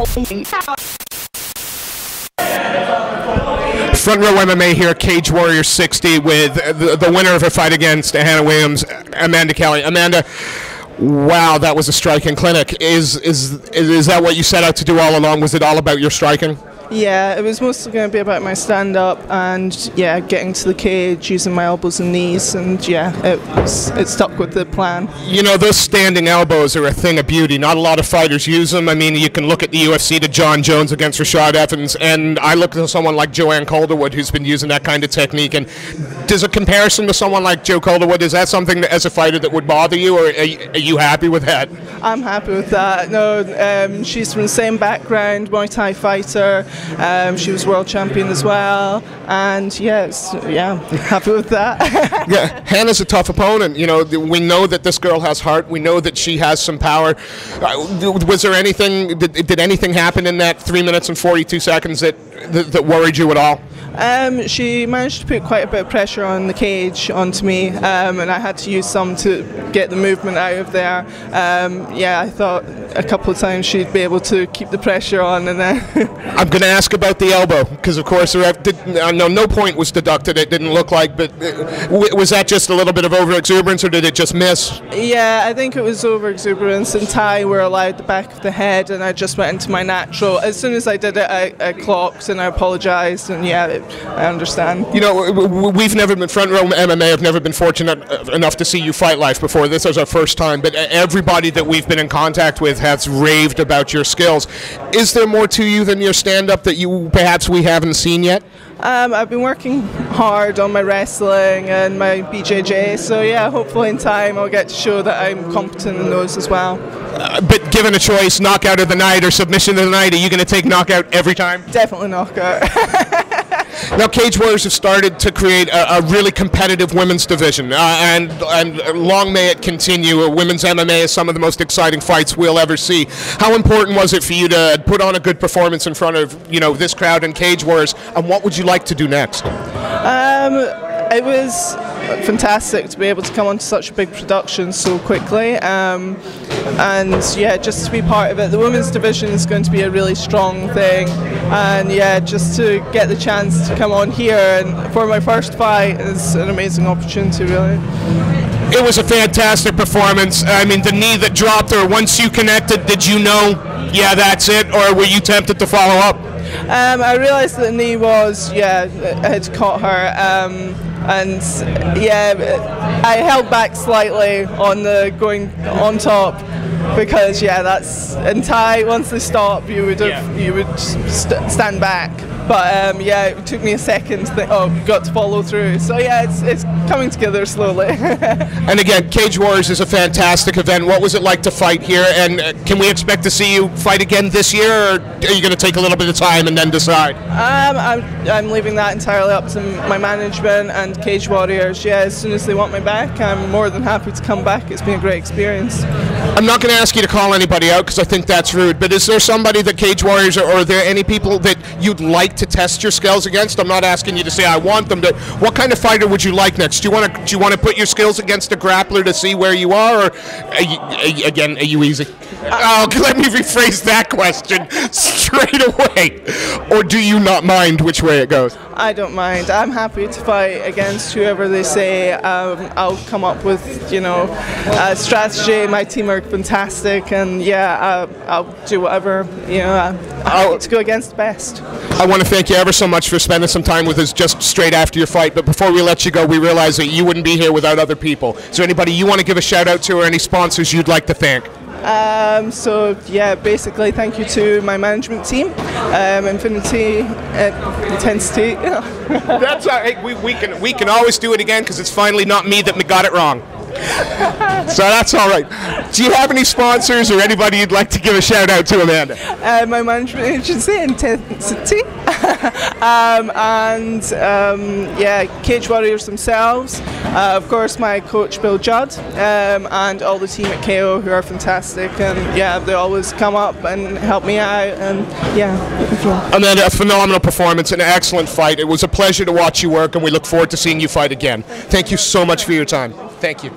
Front Row MMA here, Cage Warrior 60, with the winner of her fight against Hannah Williams, Amanda Kelly. Amanda, wow, that was a striking clinic. Is that what you set out to do all along? Was it all about your striking? Yeah, it was mostly going to be about my stand-up and, yeah, getting to the cage, using my elbows and knees, and, yeah, it stuck with the plan. You know, those standing elbows are a thing of beauty. Not a lot of fighters use them. I mean, you can look at the UFC to John Jones against Rashad Evans, and I look at someone like Joanne Calderwood who's been using that kind of technique. And does a comparison with someone like Joe Calderwood, is that something that, as a fighter, that would bother you, or are you happy with that? I'm happy with that. No, she's from the same background, Muay Thai fighter. She was world champion as well, and yeah, happy with that. Yeah, Hannah's a tough opponent. You know, we know that this girl has heart. We know that she has some power. Was there anything? Did anything happen in that 3 minutes and 42 seconds that worried you at all? She managed to put quite a bit of pressure on the cage onto me, and I had to use some to get the movement out of there. Yeah, I thought a couple of times she'd be able to keep the pressure on, and then I'm going to ask about the elbow, because of course no point was deducted, it didn't look like, but was that just a little bit of over-exuberance, or did it just miss? Yeah, I think it was over-exuberance, and Thai were allowed the back of the head, and I just went into my natural. As soon as I did it, I clocked and I apologised, and yeah, I understand. You know, we've never been, Front Row MMA have never been fortunate enough to see you fight live before. This was our first time, but everybody that we've been in contact with has raved about your skills. Is there more to you than your stand-up that perhaps we haven't seen yet? I've been working hard on my wrestling and my BJJ, so yeah, hopefully in time I'll get to show that I'm competent in those as well. But given a choice, knockout of the night or submission of the night, are you going to take knockout every time? Definitely knockout. Now, Cage Warriors have started to create a really competitive women's division, and long may it continue. Women's MMA is some of the most exciting fights we'll ever see. How important was it for you to put on a good performance in front of this crowd and Cage Warriors, and what would you like to do next? It was fantastic to be able to come onto such a big production so quickly, and yeah, just to be part of it. The women's division is going to be a really strong thing, and yeah, just to get the chance to come on here and for my first fight is an amazing opportunity, really. It was a fantastic performance. I mean, the knee that dropped her, once you connected, did you know, yeah, that's it, or were you tempted to follow up? I realised that the knee was, yeah, had caught her, and yeah, I held back slightly on the going on top, because yeah, that's in Thai. Once they stop, you would stand back. But yeah, it took me a second to think, oh, you've got to follow through. So yeah, it's coming together slowly. And again, Cage Warriors is a fantastic event. What was it like to fight here? And can we expect to see you fight again this year, or are you going to take a little bit of time and then decide? I'm leaving that entirely up to my management and Cage Warriors. Yeah, as soon as they want me back, I'm more than happy to come back. It's been a great experience. I'm not going to ask you to call anybody out, because I think that's rude, but is there somebody that Cage Warriors, or are there any people that you'd like to test your skills against? I'm not asking you to say I want them, but what kind of fighter would you like next? Do you want to put your skills against a grappler to see where you are, or are you easy? Oh, let me rephrase that question straight away. Or do you not mind which way it goes? I don't mind. I'm happy to fight against whoever they say. I'll come up with, a strategy. My team are fantastic, and yeah, I'll do whatever. I'm to go against the best. I want to thank you ever so much for spending some time with us just straight after your fight. But before we let you go, we realize that you wouldn't be here without other people. Is there anybody you want to give a shout out to, or any sponsors you'd like to thank? So yeah, basically thank you to my management team, Infinity Intensity. That's all right. We can always do it again, because it's finally not me that got it wrong. So that's all right. Do you have any sponsors or anybody you'd like to give a shout out to, Amanda? My management agency, Intensity, yeah, Cage Warriors themselves. Of course, my coach Bill Judd, and all the team at KO, who are fantastic, and yeah, they always come up and help me out, and yeah. Amanda, a phenomenal performance, an excellent fight. It was a pleasure to watch you work, and we look forward to seeing you fight again. Thank you so much for your time. Thank you.